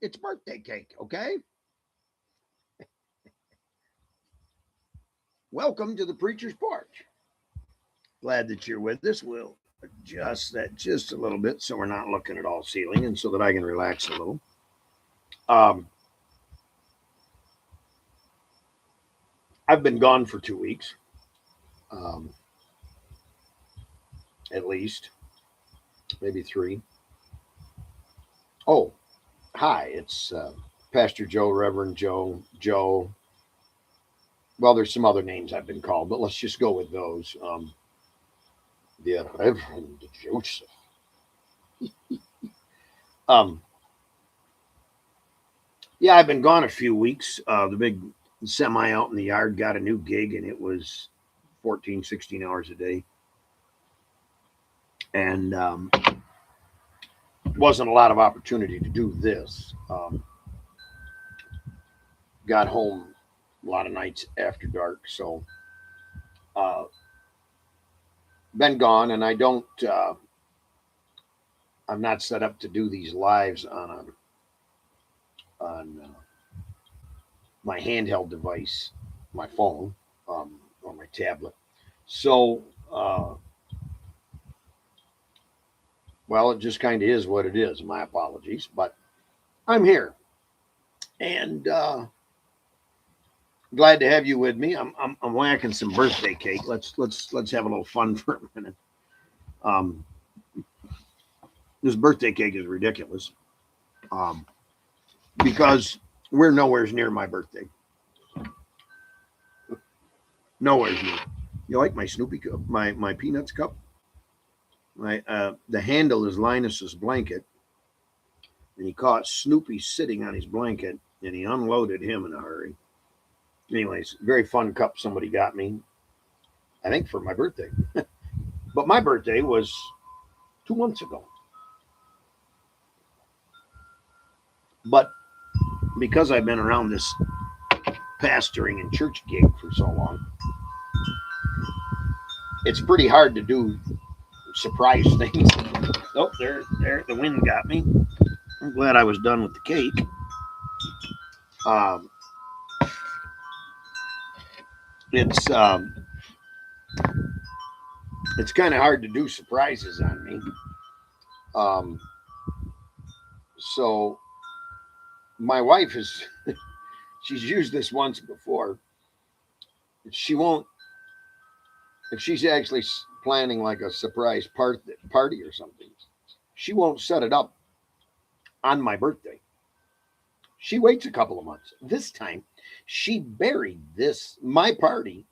It's birthday cake, okay? Welcome to the Preacher's Porch. Glad that you're with us. We'll adjust that just a little bit so we're not looking at all ceiling and so that I can relax a little. Um, I've been gone for 2 weeks, um, at least, maybe three. Oh, hi, it's Pastor Joe, Reverend Joe, Joe. Well, there's some other names I've been called, but let's just go with those. The Reverend Joseph. Um, yeah, I've been gone a few weeks. The big semi out in the yard got a new gig, and it was 14, 16 hours a day. And wasn't a lot of opportunity to do this. Got home a lot of nights after dark, so uh, been gone, and I don't. I'm not set up to do these lives on my handheld device, my phone, or my tablet. So, uh, well, it just kind of is what it is. My apologies, but I'm here, and glad to have you with me. I'm whacking some birthday cake. Let's have a little fun for a minute. Um, this birthday cake is ridiculous, um, because we're nowhere near my birthday. Nowhere near. You like my Snoopy cup, my Peanuts cup? My the handle is Linus's blanket, and he caught Snoopy sitting on his blanket, and he unloaded him in a hurry. Anyways, very fun cup somebody got me. I think for my birthday, but my birthday was 2 months ago. But because I've been around this pastoring and church gig for so long, it's pretty hard to do surprise things. Oh, there, the wind got me. I'm glad I was done with the cake. Um, it's it's kind of hard to do surprises on me. Um, so my wife is she's used this once before. She won't if she's actually planning like a surprise party or something. She won't set it up on my birthday. She waits a couple of months. This time, she buried this my party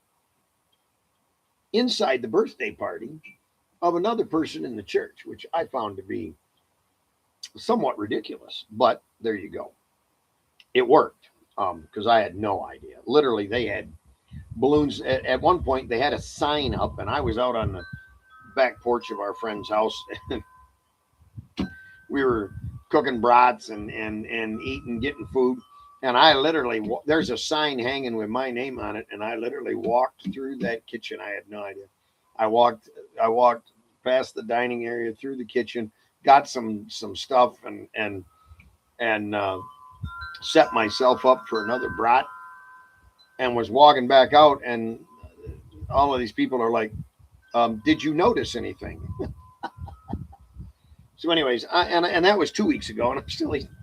inside the birthday party of another person in the church, which I found to be somewhat ridiculous. But there you go. It worked because I had no idea. Literally, they had balloons. At one point, they had a sign up, and I was out on the back porch of our friend's house. We were cooking brats and eating, getting food. And I literally, there's a sign hanging with my name on it, and I literally walked through that kitchen. I had no idea. I walked, I walked past the dining area through the kitchen, got some stuff, and set myself up for another brat, and was walking back out, and all of these people are like, "Did you notice anything?" So, anyways, and that was 2 weeks ago, and I'm still eating.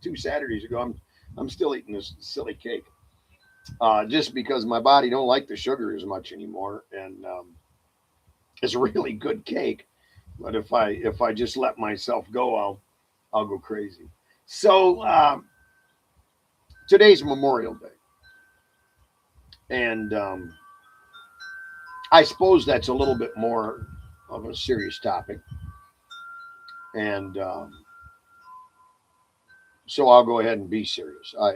2 Saturdays ago, I'm still eating this silly cake, just because my body don't like the sugar as much anymore, and it's a really good cake. But if I just let myself go, I'll go crazy. So today's Memorial Day, and I suppose that's a little bit more of a serious topic, and so I'll go ahead and be serious. Uh,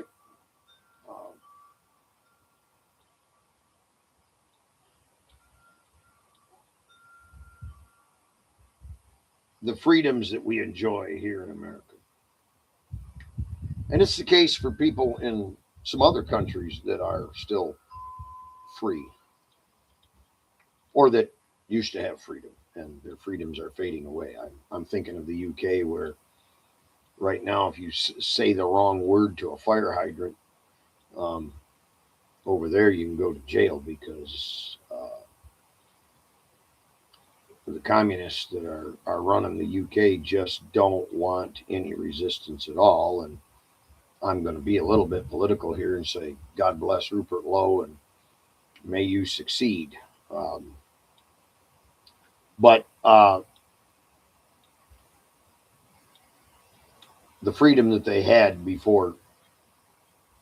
the freedoms that we enjoy here in America, and it's the case for people in some other countries that are still free or that used to have freedom, and their freedoms are fading away. I'm thinking of the UK, where Right now, if you say the wrong word to a fire hydrant, um, over there you can go to jail because the communists that are running the UK just don't want any resistance at all. And I'm going to be a little bit political here and say, God bless Rupert Lowe and may you succeed. But the freedom that they had before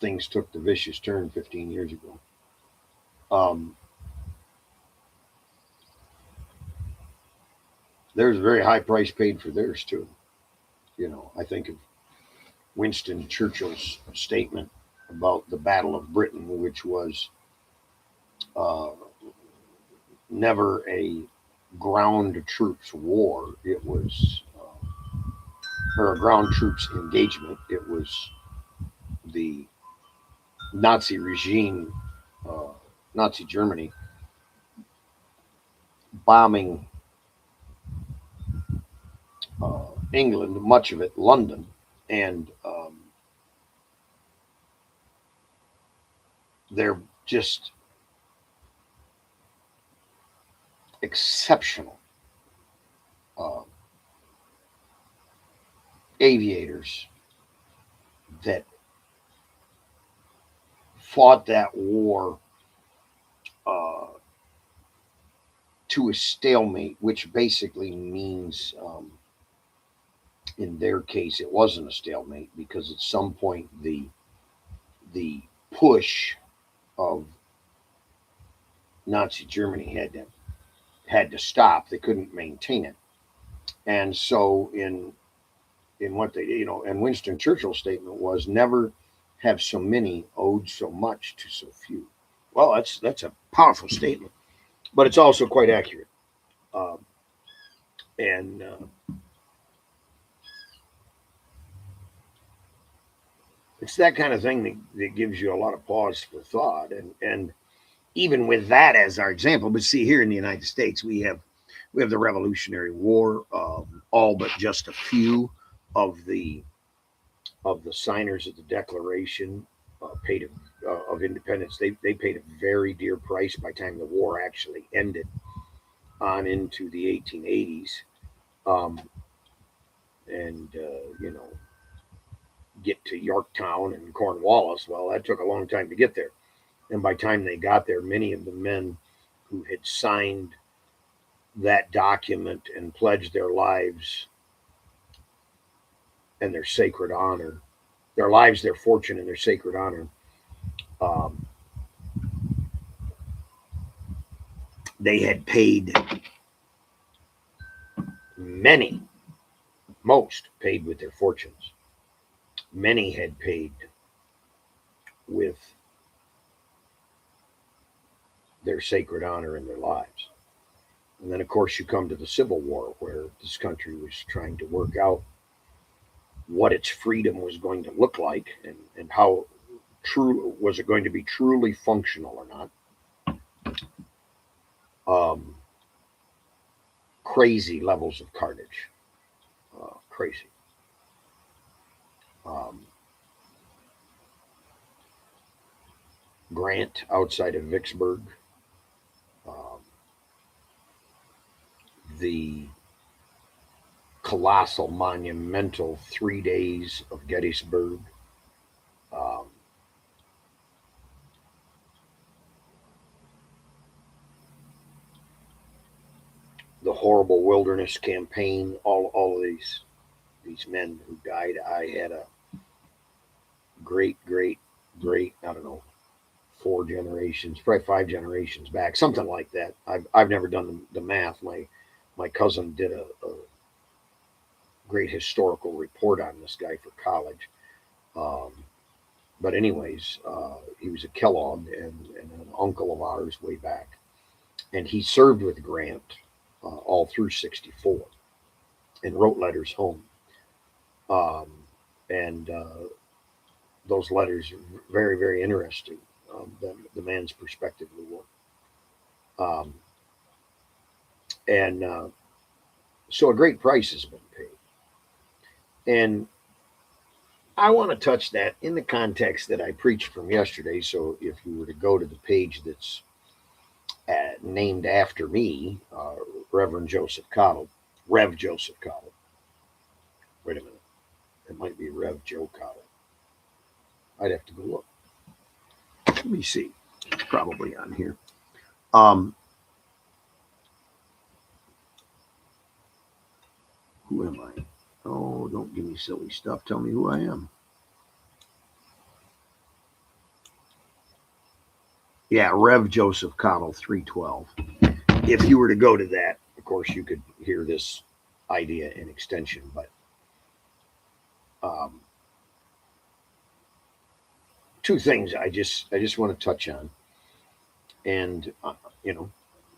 things took the vicious turn 15 years ago, um, there's a very high price paid for theirs too. I think of Winston Churchill's statement about the Battle of Britain, which was uh, never a ground troops war. It was, or a ground troops engagement. It was the Nazi regime, uh, Nazi Germany, bombing England, much of it London, and they're just exceptional uh, aviators that fought that war uh, to a stalemate, which basically means, in their case, it wasn't a stalemate because at some point the push of Nazi Germany had to stop. They couldn't maintain it, and so in what they and Winston Churchill's statement was never have so many owed so much to so few. Well, that's a powerful statement, but it's also quite accurate. Um, and It's that kind of thing that gives you a lot of pause for thought. And even with that as our example, but see here in the United States, we have the Revolutionary War. All but just a few of the signers of the Declaration paid of independence. They paid a very dear price by the time the war actually ended on into the 1880s. Um, and get to Yorktown and Cornwallis. Well, that took a long time to get there. And by the time they got there, many of the men who had signed that document and pledged their lives and their sacred honor, their lives, their fortune, and their sacred honor, um, they had paid many, most paid with their fortunes. Many had paid with their sacred honor and their lives. And then, of course, you come to the Civil War, where this country was trying to work out what its freedom was going to look like, and how true was it going to be truly functional or not. Um, Crazy levels of carnage, crazy. Um, Grant outside of Vicksburg, um, the colossal, monumental 3 days of Gettysburg, um, the horrible Wilderness Campaign, all of these men who died. I had a great, great, great, I don't know, 4 generations, probably 5 generations back, something like that. I've never done the math. My cousin did a great historical report on this guy for college. Um, but anyways, he was a Kellogg and an uncle of ours way back, and he served with Grant all through '64 and wrote letters home. Um, and those letters are very, very interesting. The man's perspective of the war. And So a great price has been paid. And I want to touch that in the context that I preached from yesterday. So if you were to go to the page that's named after me, Reverend Joseph Cottle, Rev Joseph Cottle. Wait a minute. It might be Rev Joe Cottle. I'd have to go look. Let me see. It's probably on here. Who am I? Oh, don't give me silly stuff. Tell me who I am. Yeah, Rev Joseph Cottle, 312. If you were to go to that, of course, you could hear this idea in extension, but two things I just want to touch on, and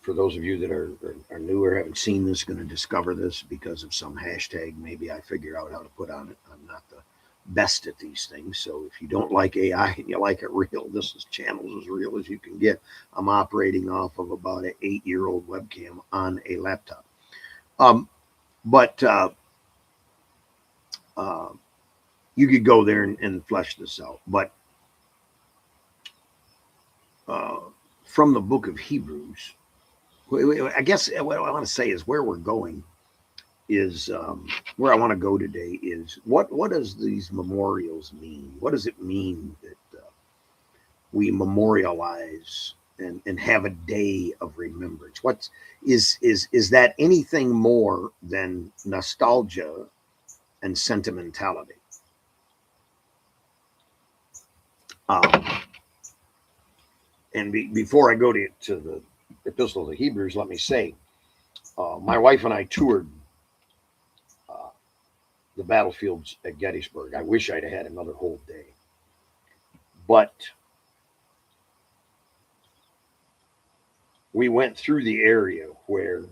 for those of you that are new or haven't seen this, going to discover this because of some hashtag, maybe I figure out how to put on it. I'm not the best at these things, so if you don't like AI and you like it real, this is channels as real as you can get. I'm operating off of about an 8-year-old webcam on a laptop, but you could go there and flesh this out. But from the book of Hebrews, I guess what I want to say is where we're going is where I want to go today is what does these memorials mean? What does it mean that we memorialize and have a day of remembrance? Is that anything more than nostalgia and sentimentality? And before I go to the Epistle of the Hebrews, let me say, my wife and I toured the battlefields at Gettysburg. I wish I'd had another whole day. But we went through the area where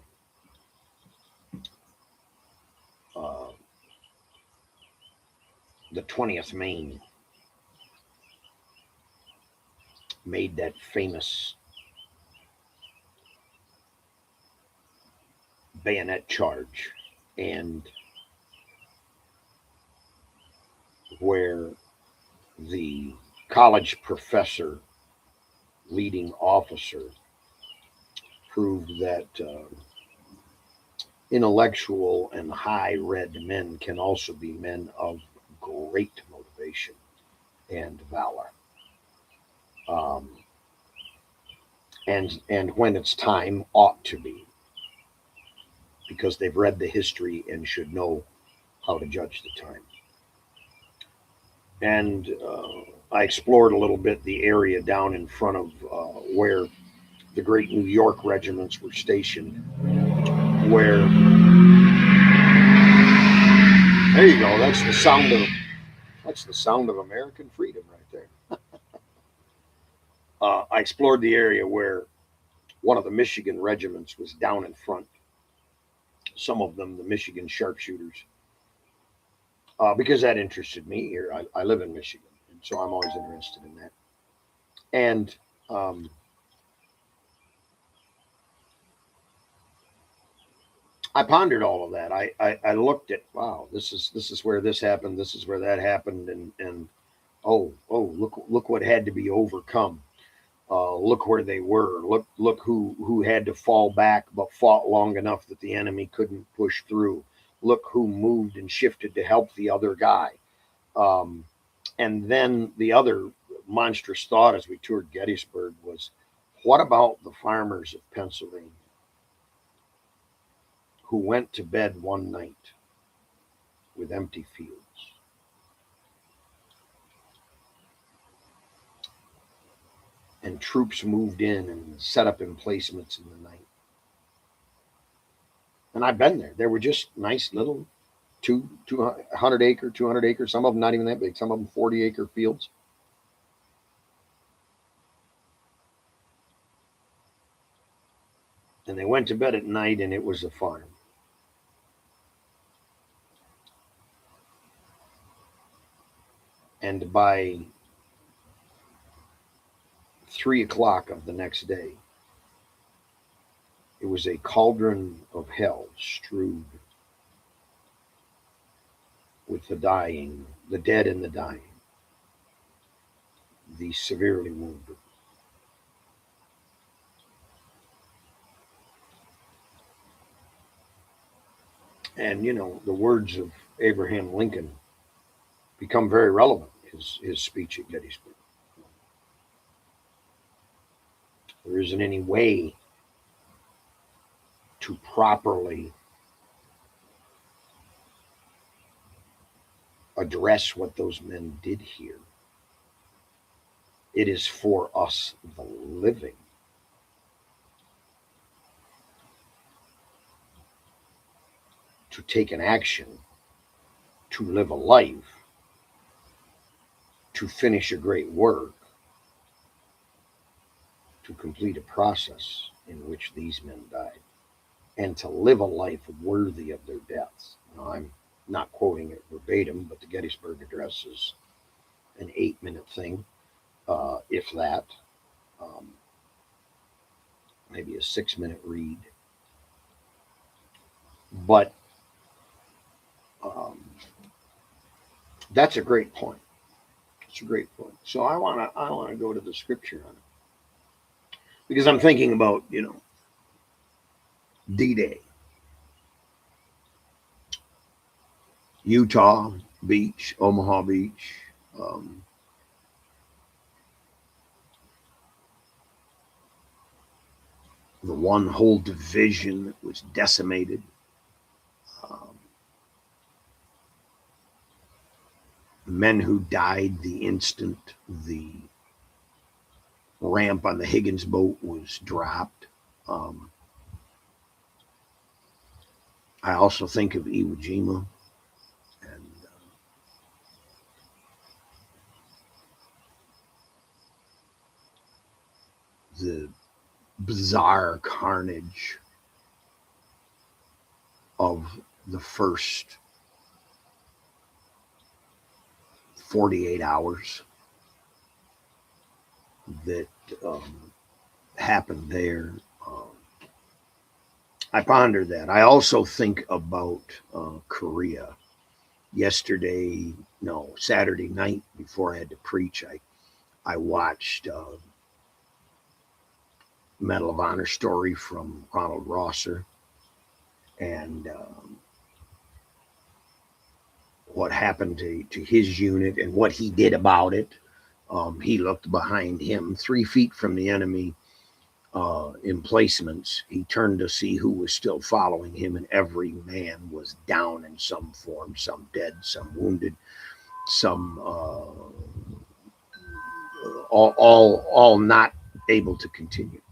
the 20th Maine made that famous bayonet charge, and where the college professor, leading officer, proved that intellectual and high-read men can also be men of great motivation and valor. And when it's time, ought to be, because they've read the history and should know how to judge the time. And I explored a little bit the area down in front of where the great New York regiments were stationed, where, there you go, that's the sound of American freedom right there. I explored the area where one of the Michigan regiments was down in front, some of them the Michigan sharpshooters, because that interested me here. I live in Michigan, and so I'm always interested in that. And I pondered all of that. I looked at, wow, this is where this happened, this is where that happened, and oh, look what had to be overcome. Look where they were. Look who had to fall back but fought long enough that the enemy couldn't push through. Look who moved and shifted to help the other guy. And then the other monstrous thought as we toured Gettysburg was, what about the farmers of Pennsylvania who went to bed one night with empty fields? And troops moved in and set up emplacements in the night. And I've been there. There were just nice little 200 acre, 200 acre, some of them not even that big, some of them 40-acre fields. And they went to bed at night, and it was a farm. And by 3 o'clock of the next day, it was a cauldron of hell strewed with the dying the dead and the dying, the severely wounded. And, the words of Abraham Lincoln become very relevant, his speech at Gettysburg. There isn't any way to properly address what those men did here. It is for us, the living, to take an action, to live a life, to finish a great work, to complete a process in which these men died, and to live a life worthy of their deaths. Now, I'm not quoting it verbatim, but the Gettysburg Address is an 8-minute thing, if that, maybe a 6-minute read. But that's a great point. It's a great point. So I wanna go to the scripture on it, because I'm thinking about D-Day, Utah Beach, Omaha Beach. The one whole division that was decimated. Men who died the instant the ramp on the Higgins boat was dropped. I also think of Iwo Jima and the bizarre carnage of the first 48 hours that happened there. I ponder that. I also think about Korea. Saturday night before I had to preach, I watched Medal of Honor story from Ronald Rosser, and what happened to his unit and what he did about it. He looked behind him 3 feet from the enemy emplacements. He turned to see who was still following him, and every man was down in some form, some dead, some wounded, some all not able to continue.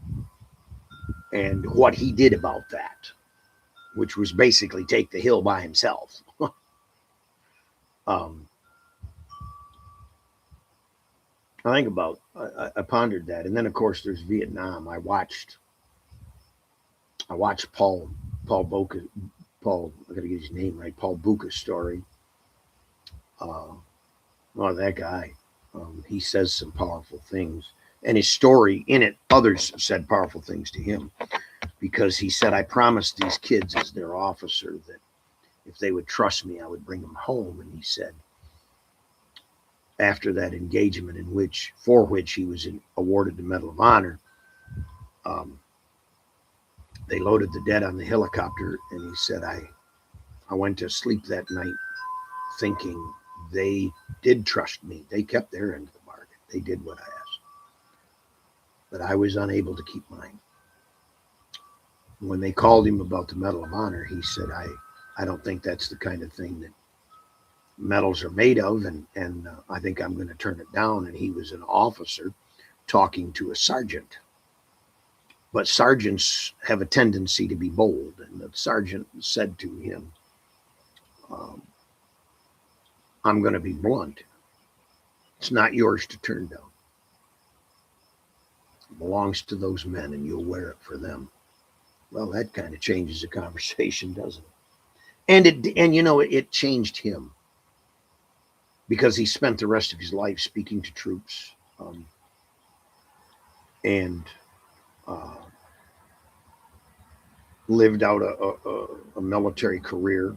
And what he did about that, which was basically take the hill by himself. I think about, I pondered that. And then of course there's Vietnam. I watched Paul Boca, I gotta get his name right, Paul Bucha's story. Oh, that guy. He says some powerful things. And his story in it, others said powerful things to him, because he said, I promised these kids as their officer that if they would trust me, I would bring them home. And he said, after that engagement for which he was awarded the Medal of Honor, they loaded the dead on the helicopter, and he said, I went to sleep that night thinking they did trust me. They kept their end of the bargain. They did what I asked. But I was unable to keep mine. When they called him about the Medal of Honor, he said, I don't think that's the kind of thing that medals are made of, and I think I'm going to turn it down. And he was an officer talking to a sergeant. But sergeants have a tendency to be bold. And the sergeant said to him, I'm going to be blunt. It's not yours to turn down. It belongs to those men, and you'll wear it for them. Well, that kind of changes the conversation, doesn't it? And it changed him, because he spent the rest of his life speaking to troops, and lived out a military career.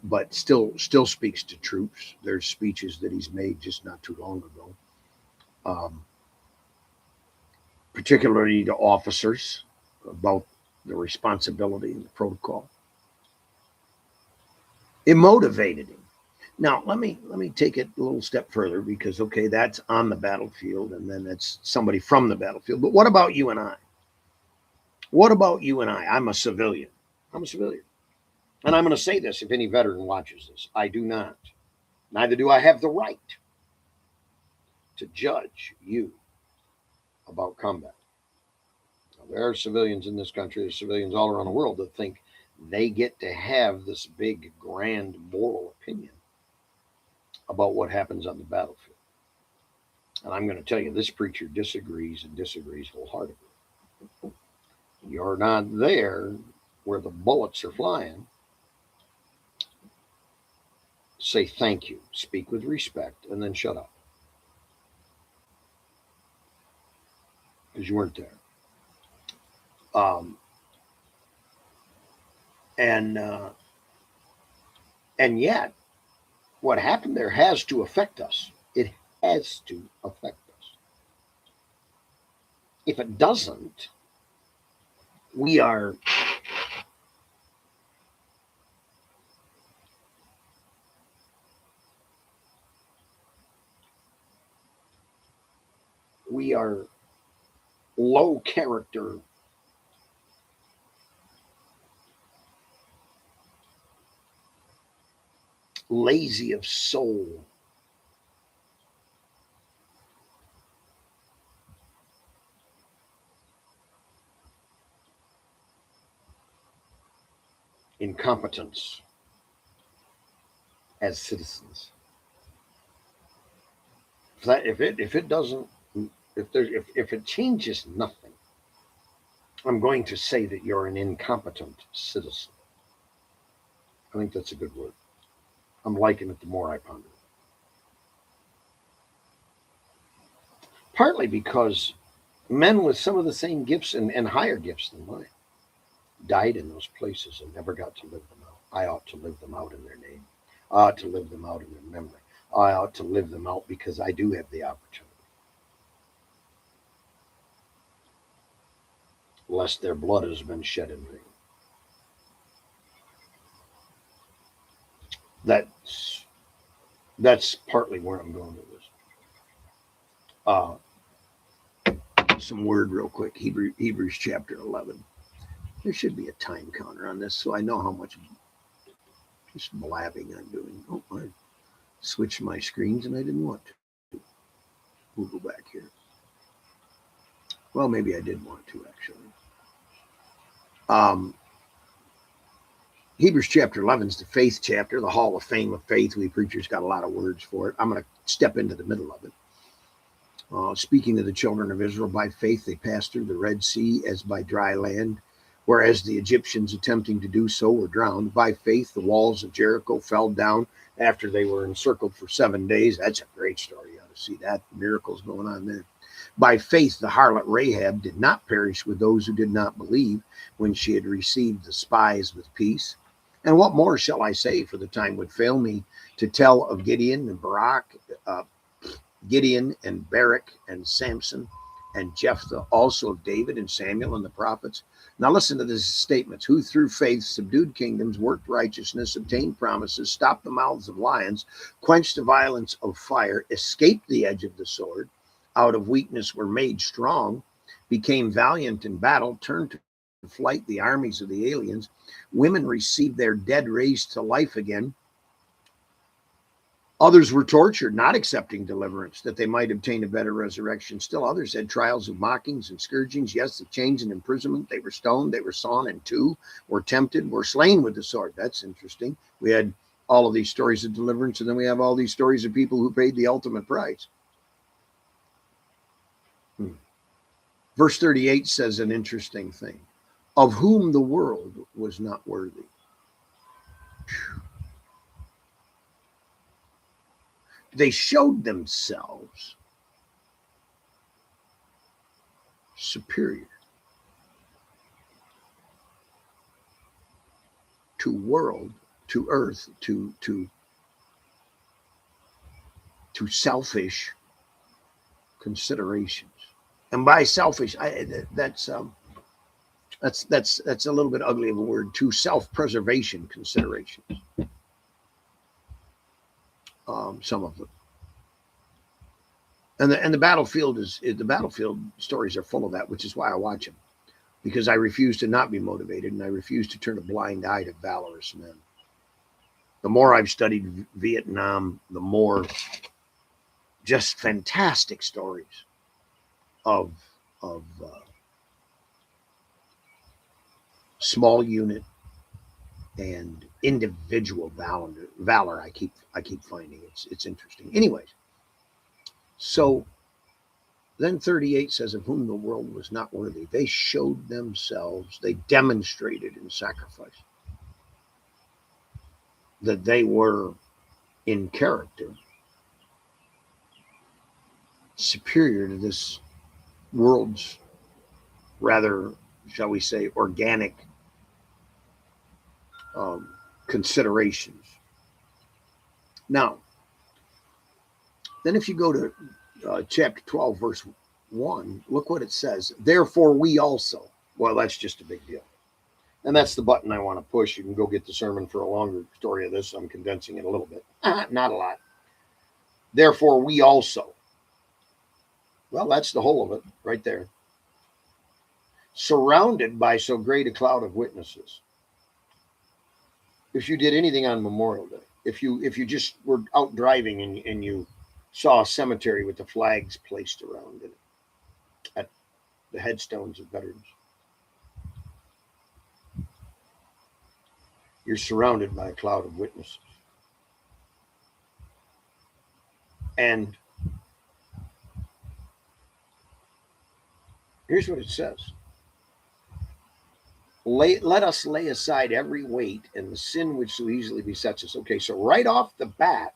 but still speaks to troops. There's speeches that he's made just not too long ago, um, particularly to officers about the responsibility and the protocol. It motivated him. Now let me take it a little step further because okay, that's on the battlefield, and then that's somebody from the battlefield. But what about you and I? What about you and I? I'm a civilian. I'm a civilian. And I'm going to say this if any veteran watches this. I do not. Neither do I have the right to judge you about combat. Now, there are civilians in this country, there's civilians all around the world that think they get to have this big, grand moral opinion about what happens on the battlefield. And I'm going to tell you, this preacher disagrees and disagrees wholeheartedly. You're not there where the bullets are flying. Say thank you, speak with respect, and then shut up. Because you weren't there. Um, and uh, and yet, what happened there has to affect us. It has to affect us. If it doesn't, we are we are low character, lazy of soul, incompetence as citizens. If it doesn't if it changes nothing, I'm going to say that you're an incompetent citizen. I think that's a good word. I'm liking it the more I ponder it. Partly because men with some of the same gifts and higher gifts than mine died in those places and never got to live them out. I ought to live them out in their name. I ought to live them out in their memory. I ought to live them out because I do have the opportunity. Lest their blood has been shed in vain. That's that's partly where I'm going with this. Uh, some word real quick. Hebrews chapter 11. There should be a time counter on this, so I know how much just blabbing I'm doing. Oh, I switched my screens and I didn't want to. We'll go back here. Well, maybe I did want to actually. Um, Hebrews chapter 11 is the faith chapter, the Hall of Fame of faith. We preachers got a lot of words for it. I'm going to step into the middle of it. Speaking to the children of Israel, by faith they passed through the Red Sea as by dry land, whereas the Egyptians attempting to do so were drowned. By faith the walls of Jericho fell down after they were encircled for 7 days. That's a great story. You ought to see that. Miracles going on there. By faith the harlot Rahab did not perish with those who did not believe when she had received the spies with peace. And what more shall I say? For the time would fail me to tell of Gideon and Barak, Gideon and Barak and Samson and Jephthah, also of David and Samuel and the prophets. Now listen to these statements. Who through faith subdued kingdoms, worked righteousness, obtained promises, stopped the mouths of lions, quenched the violence of fire, escaped the edge of the sword, out of weakness were made strong, became valiant in battle, turned to flight the armies of the aliens. Women received their dead raised to life again. Others were tortured, not accepting deliverance, that they might obtain a better resurrection. Still others had trials of mockings and scourgings, yes, of chains and imprisonment. They were stoned, they were sawn in two, were tempted, were slain with the sword. That's interesting. We had all of these stories of deliverance, and then we have all these stories of people who paid the ultimate price. Verse 38 says an interesting thing, of whom the world was not worthy. They showed themselves superior to world to earth, to selfish considerations. And by selfish, that's a little bit ugly of a word. To self-preservation considerations. Some of them, and the battlefield the battlefield stories are full of that, which is why I watch them, because I refuse to not be motivated, and I refuse to turn a blind eye to valorous men. The more I've studied Vietnam, the more just fantastic stories of small unit and individual valor. I keep finding it's interesting. Anyways, so then 38 says, of whom the world was not worthy, they showed themselves, they demonstrated in sacrifice that they were in character superior to this world's rather, shall we say, organic considerations. Now, then if you go to chapter 12, verse 1, look what it says. Therefore we also. Well, that's just a big deal. And that's the button I want to push. You can go get the sermon for a longer story of this. I'm condensing it a little bit. Not a lot. Therefore we also. Well, that's the whole of it right there. Surrounded by so great a cloud of witnesses. If you did anything on Memorial Day, if you just were out driving and you saw a cemetery with the flags placed around it at the headstones of veterans, you're surrounded by a cloud of witnesses. And here's what it says. Let us lay aside every weight and the sin which so easily besets us. Okay, so right off the bat,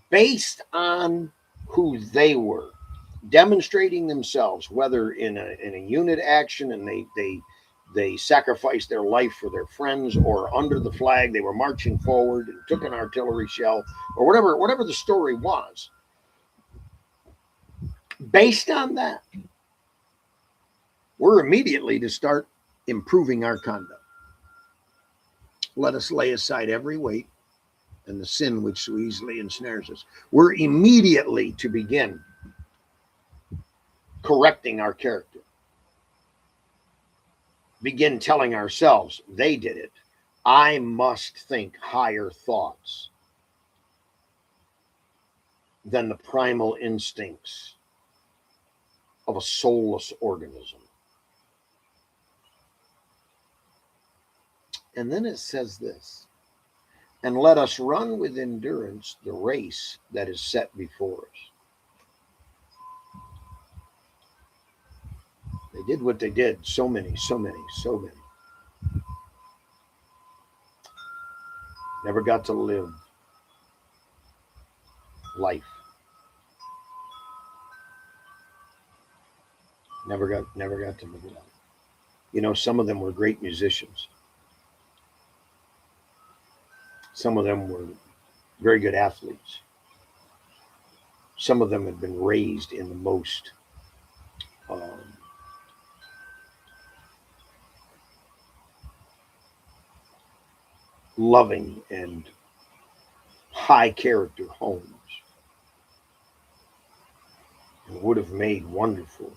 based on who they were, demonstrating themselves, whether in a unit action and they sacrificed their life for their friends, or under the flag they were marching forward and took an artillery shell, or whatever the story was. Based on that, we're immediately to start improving our conduct. Let us lay aside every weight and the sin which so easily ensnares us. We're immediately to begin correcting our character. Begin telling ourselves, they did it. I must think higher thoughts than the primal instincts of a soulless organism. And then it says this, and let us run with endurance the race that is set before us. They did what they did. So many. Never got to live life. Never got to live it out. You know, some of them were great musicians. Some of them were very good athletes. Some of them had been raised in the most loving and high character homes, and would have made wonderful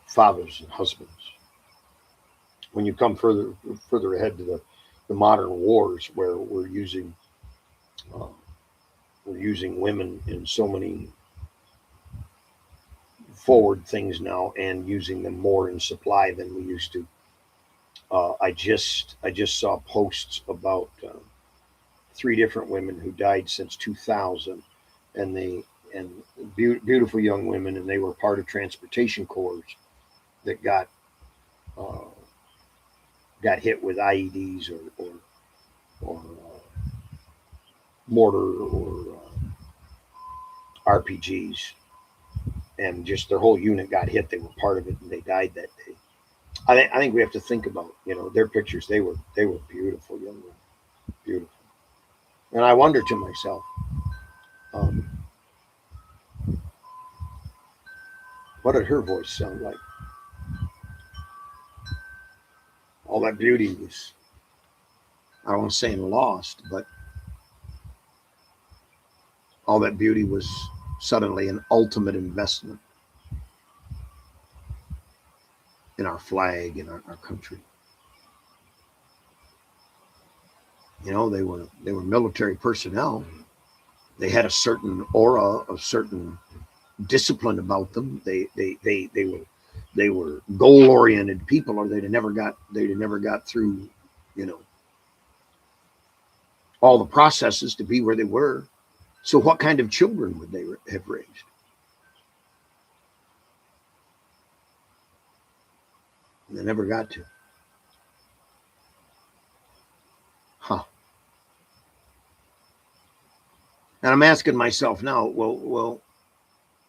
fathers and husbands. When you come further ahead to the modern wars, where we're using women in so many forward things now, and using them more in supply than we used to. I just saw posts about 3 different women who died since 2000, and beautiful young women, and they were part of transportation corps that got hit with IEDs or mortar or RPGs, and just their whole unit got hit. They were part of it, and they died that day. I think we have to think about, their pictures. They were beautiful young women, And I wonder to myself, um, what did her voice sound like? All that beauty was, I don't want to say lost, but all that beauty was suddenly an ultimate investment in our flag, in our country. You know, they were military personnel. They had a certain aura, a certain discipline about them. They were goal oriented people, or they'd have never got through, you know, all the processes to be where they were. So what kind of children would they have raised? They never got to. Huh. And I'm asking myself now, well,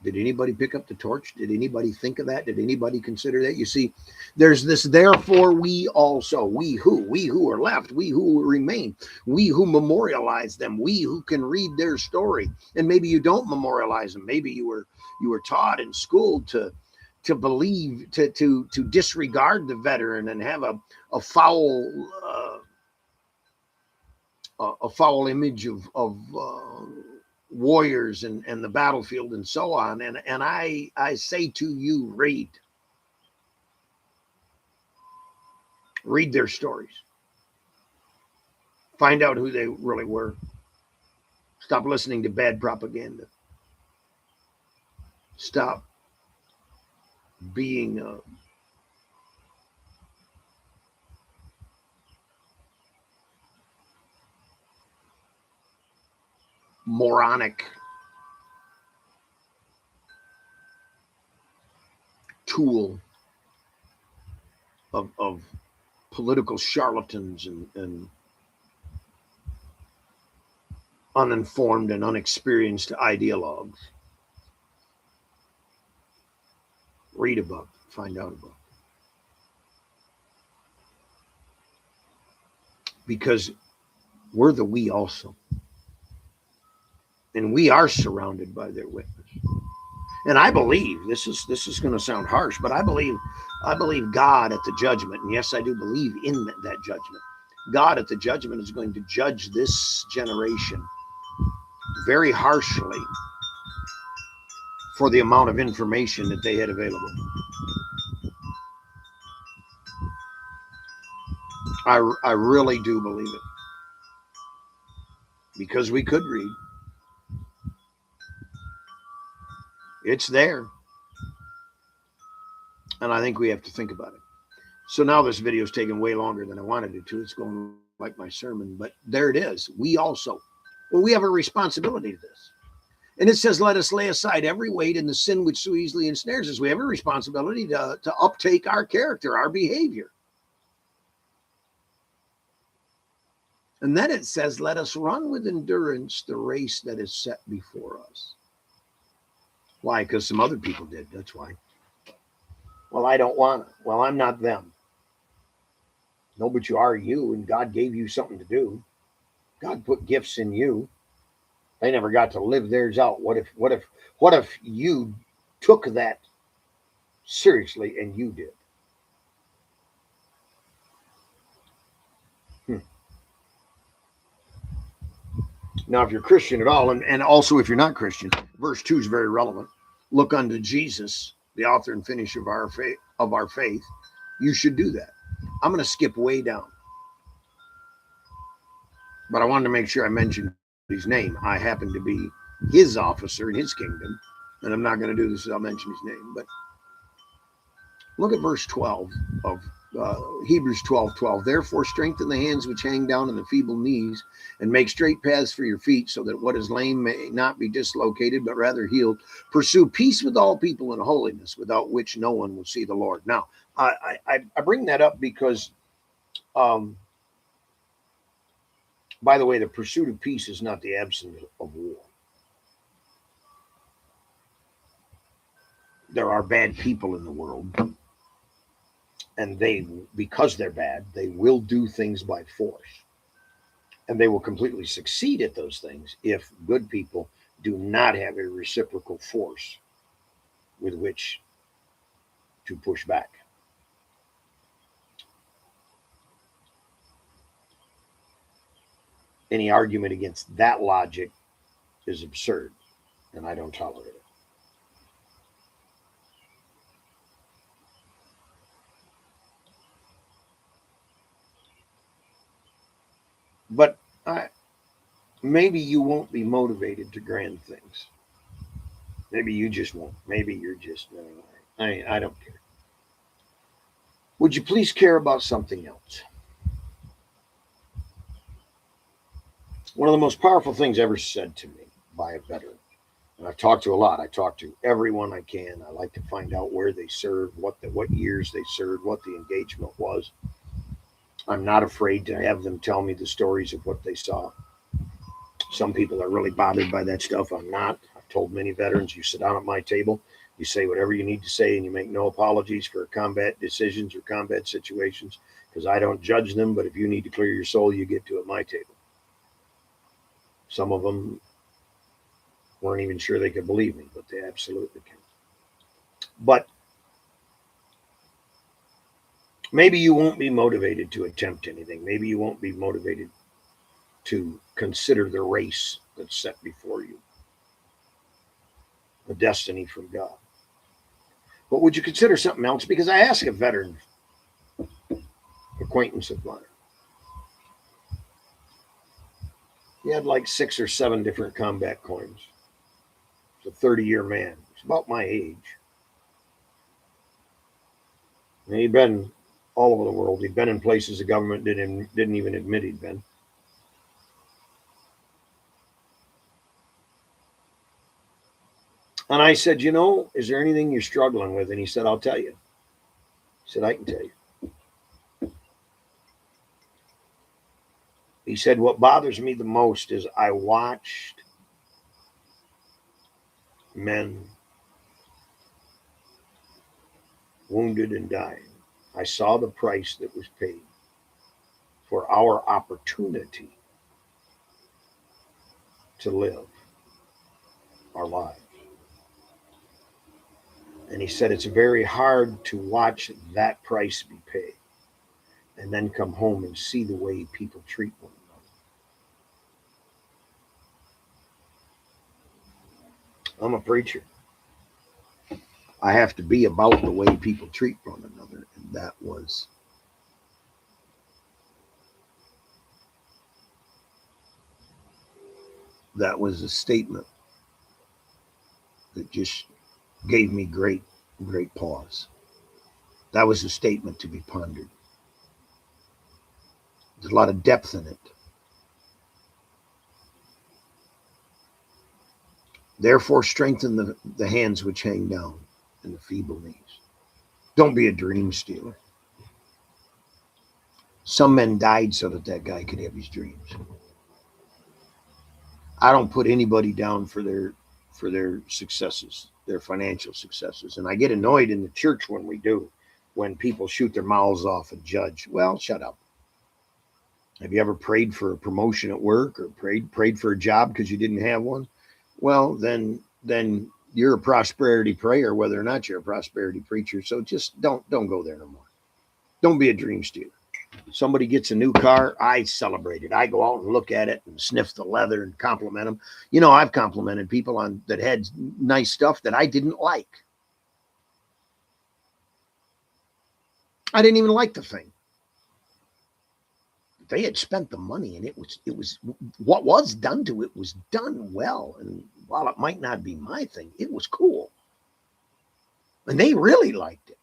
did anybody pick up the torch? Did anybody think of that? Did anybody consider that? You see, there's this therefore we also, we who are left, we who remain, we who memorialize them, we who can read their story. And maybe you don't memorialize them. Maybe you were taught in school to believe, to disregard the veteran and have a foul a foul image of warriors and the battlefield and so on. And I say to you, read their stories, find out who they really were. Stop listening to bad propaganda. Stop being moronic tool of political charlatans and uninformed and unexperienced ideologues. Read about it, find out about it. Because we're the we also. And we are surrounded by their witness. And I believe this is going to sound harsh, but I believe God at the judgment, and yes, I do believe in that judgment. God at the judgment is going to judge this generation very harshly for the amount of information that they had available. I really do believe it, because we could read. It's there. And I think we have to think about it. So now this video is taking way longer than I wanted it to. It's going like my sermon, but there it is. We also, well, we have a responsibility to this. And it says, let us lay aside every weight and the sin which so easily ensnares us. We have a responsibility to uptake our character, our behavior. And then it says, let us run with endurance the race that is set before us. Why? Because some other people did. That's why. Well, I don't want to. Well, I'm not them. No, but you are you, and God gave you something to do. God put gifts in you. They never got to live theirs out. What if you took that seriously and you did? Now, if you're Christian at all, and also if you're not Christian, verse 2 is very relevant. Look unto Jesus, the author and finisher of our faith. You should do that. I'm going to skip way down, but I wanted to make sure I mentioned his name. I happen to be his officer in his kingdom, and I'm not going to do this without mentioning his name. But look at verse 12 of Hebrews 12:12. Therefore, strengthen the hands which hang down and the feeble knees, and make straight paths for your feet, so that what is lame may not be dislocated, but rather healed. Pursue peace with all people and holiness, without which no one will see the Lord. Now, I bring that up because, by the way, the pursuit of peace is not the absence of war. There are bad people in the world, and because they're bad, they will do things by force. And they will completely succeed at those things if good people do not have a reciprocal force with which to push back. Any argument against that logic is absurd, and I don't tolerate it. But maybe you won't be motivated to grand things. Maybe you just won't. Maybe you're just, I don't care. Would you please care about something else? One of the most powerful things ever said to me by a veteran, and I've talked to a lot. I talk to everyone I can. I like to find out where they served, what years they served, what the engagement was. I'm not afraid to have them tell me the stories of what they saw. Some people are really bothered by that stuff. I'm not. I've told many veterans, you sit down at my table, you say whatever you need to say, and you make no apologies for combat decisions or combat situations, because I don't judge them. But if you need to clear your soul, you get to at my table. Some of them weren't even sure they could believe me, but they absolutely can. But maybe you won't be motivated to attempt anything. Maybe you won't be motivated to consider the race that's set before you, the destiny from God. But would you consider something else? Because I asked a veteran acquaintance of mine. He had like 6 or 7 different combat coins. He's a 30-year man. He's about my age. And he'd been all over the world. He'd been in places the government didn't even admit he'd been. And I said, is there anything you're struggling with? And he said, I'll tell you. He said, I can tell you. He said, what bothers me the most is I watched men wounded and dying. I saw the price that was paid for our opportunity to live our lives. And he said, it's very hard to watch that price be paid and then come home and see the way people treat one another. I'm a preacher. I have to be about the way people treat one another. And that was a statement that just gave me great pause. That was a statement to be pondered. There's a lot of depth in it. Therefore, strengthen the hands which hang down and the feeble knees. Don't be a dream stealer. Some men died so that guy could have his dreams. I don't put anybody down for their successes, their financial successes. And I get annoyed in the church when people shoot their mouths off and judge. Well, shut up. Have you ever prayed for a promotion at work or prayed for a job because you didn't have one? Well, then you're a prosperity prayer, whether or not you're a prosperity preacher. So just don't go there no more. Don't be a dream stealer. Somebody gets a new car, I celebrate it. I go out and look at it and sniff the leather and compliment them. I've complimented people that had nice stuff that I didn't like. I didn't even like the thing. They had spent the money, and it was what was done to it was done well. And while it might not be my thing, it was cool. And they really liked it.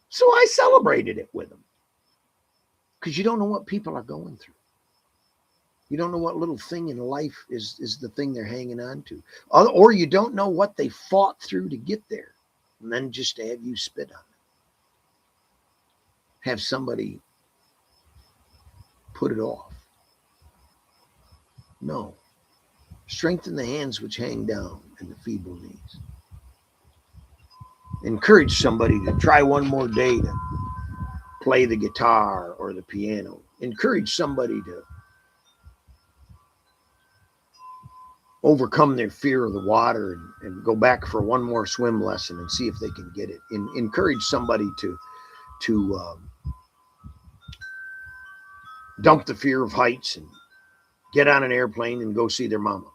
So I celebrated it with them. Because you don't know what people are going through. You don't know what little thing in life is the thing they're hanging on to. Or you don't know what they fought through to get there. And then just to have you spit on it. Have somebody put it off. No. Strengthen the hands which hang down and the feeble knees. Encourage somebody to try one more day to play the guitar or the piano. Encourage somebody to overcome their fear of the water and go back for one more swim lesson and see if they can get it. Encourage somebody to dump the fear of heights and get on an airplane and go see their mama.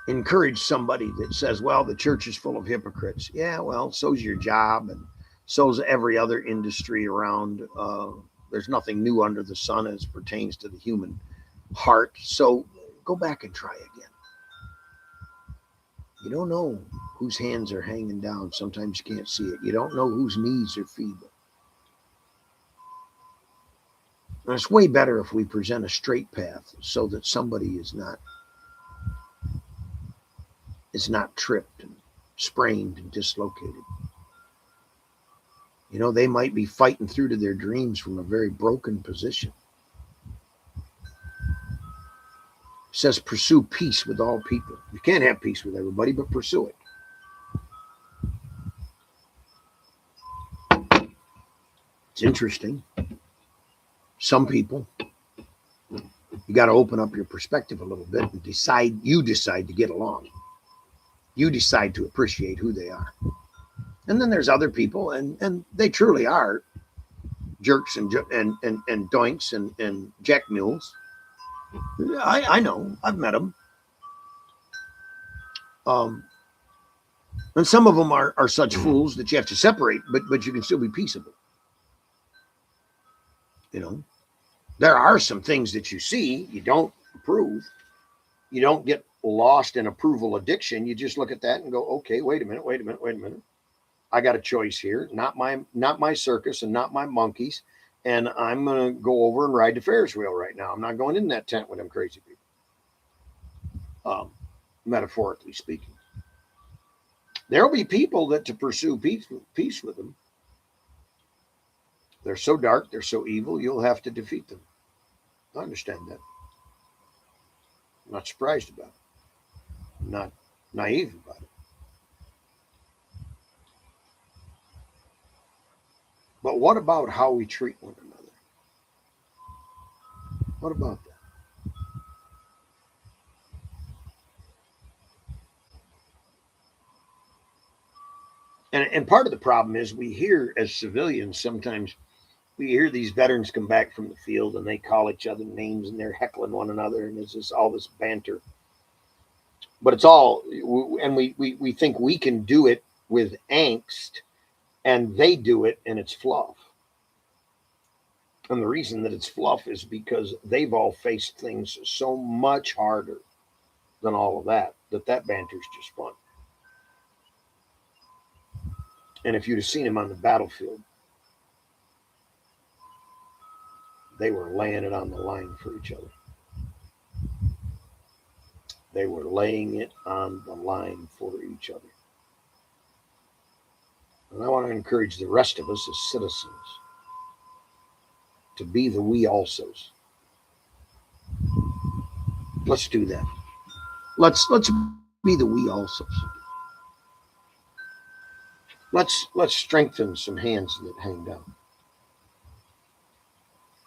Encourage somebody that says, well, the church is full of hypocrites. Yeah, well, so's your job, and so's every other industry around. There's nothing new under the sun as pertains to the human heart. So go back and try again. You don't know whose hands are hanging down. Sometimes you can't see it. You don't know whose knees are feeble. And it's way better if we present a straight path so that somebody is not tripped and sprained and dislocated. You know, they might be fighting through to their dreams from a very broken position. It says pursue peace with all people. You can't have peace with everybody, but pursue it. It's interesting. Some people, you got to open up your perspective a little bit and decide to get along. You decide to appreciate who they are. And then there's other people, and they truly are jerks and doinks and jack mules. I know. I've met them. And some of them are such fools that you have to separate, but you can still be peaceable. You know, there are some things that you see you don't approve. You don't get lost in approval addiction. You just look at that and go, okay, wait a minute. I got a choice here. Not my circus and not my monkeys. And I'm going to go over and ride the Ferris wheel right now. I'm not going in that tent with them crazy people. Metaphorically speaking. There'll be people that to pursue peace with them. They're so dark, they're so evil, you'll have to defeat them. I understand that. I'm not surprised about it. I'm not naive about it. But what about how we treat one another? What about that? And part of the problem is we hear as civilians sometimes, we hear these veterans come back from the field and they call each other names and they're heckling one another and there's just all this banter. But it's all, and we think we can do it with angst, and they do it and it's fluff. And the reason that it's fluff is because they've all faced things so much harder than all of that banter's just fun. And if you'd have seen him on the battlefield, they were laying it on the line for each other. They were laying it on the line for each other. And I want to encourage the rest of us as citizens to be the we alsos. Let's do that. Let's be the we alsos. Let's strengthen some hands that hang down.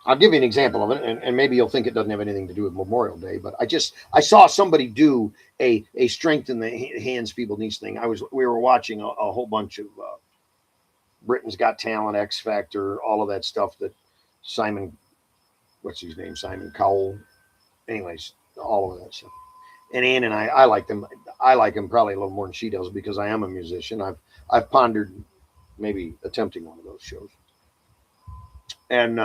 I'll give you an example of it, and maybe you'll think it doesn't have anything to do with Memorial Day, but I saw somebody do a strengthen the hands people needs thing. We were watching a whole bunch of Britain's Got Talent, X Factor, all of that stuff that Simon Cowell, anyways, all of that stuff. And Ann and I like them. I like them probably a little more than she does because I am a musician. I've pondered maybe attempting one of those shows. And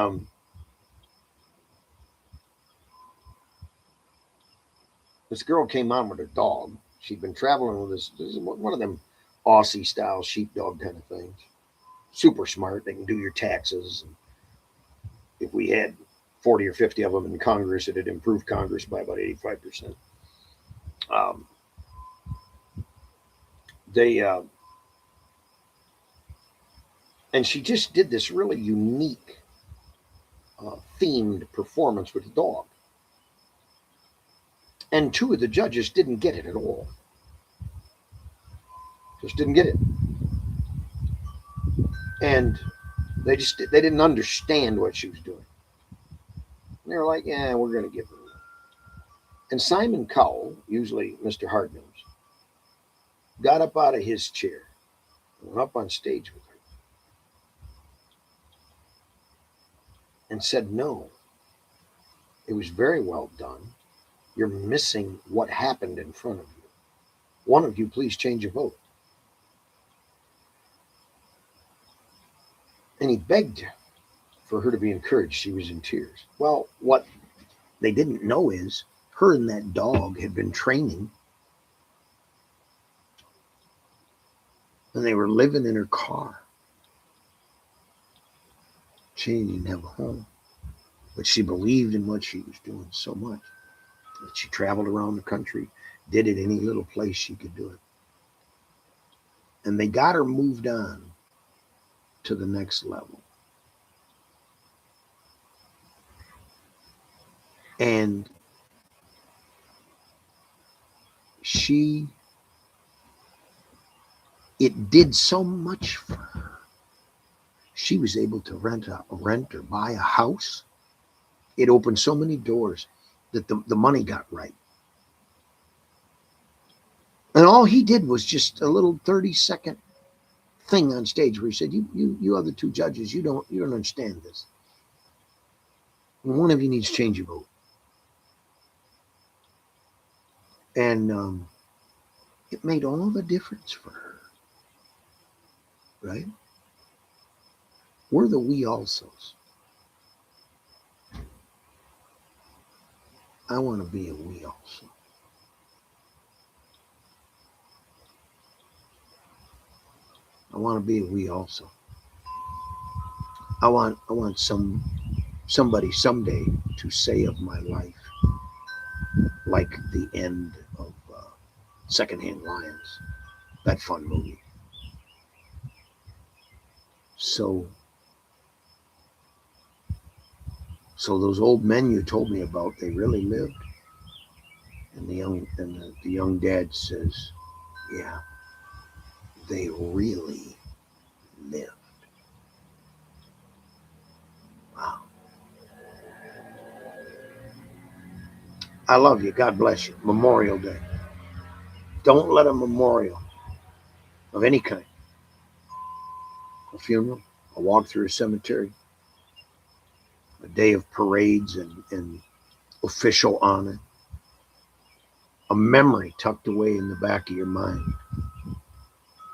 this girl came on with her dog. She'd been traveling with this is one of them Aussie style sheepdog kind of things. Super smart. They can do your taxes. If we had 40 or 50 of them in Congress, it'd improve Congress by about 85%. And she just did this really unique themed performance with the dog. And two of the judges didn't get it at all. Just didn't get it. And they didn't understand what she was doing. they were like, yeah, we're going to give her away. And Simon Cowell, usually Mr. Hardnose, got up out of his chair and went up on stage with her and said, no, it was very well done. You're missing what happened in front of you. One of you, please change your vote. And he begged for her to be encouraged. She was in tears. Well, what they didn't know is her and that dog had been training, and they were living in her car. She didn't have a home, but she believed in what she was doing so much that she traveled around the country, did it any little place she could do it. And they got her moved on to the next level. And it did so much for her. She was able to rent or buy a house. It opened so many doors that the money got right. And all he did was just a little 30-second thing on stage where he said, you other two judges, you don't understand this. One of you needs to change your vote. And it made all the difference for her. Right? We're the we alsos. I want to be a we also. I want to be a we also. I want somebody someday to say of my life, like the end of Secondhand Lions, that fun movie. So those old men you told me about, they really lived. And the young dad says, yeah, they really lived. Wow. I love you. God bless you. Memorial Day. Don't let a memorial of any kind, a funeral, a walk through a cemetery, a day of parades and official honor, a memory tucked away in the back of your mind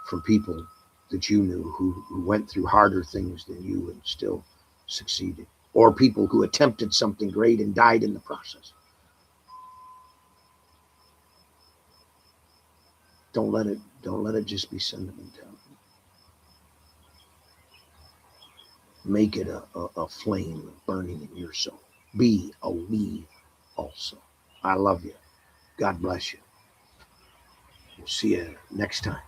from people that you knew who went through harder things than you and still succeeded, or people who attempted something great and died in the process. Don't let it just be sentimental. Make it a flame burning in your soul. Be a we also. I love you. God bless you. We'll see you next time.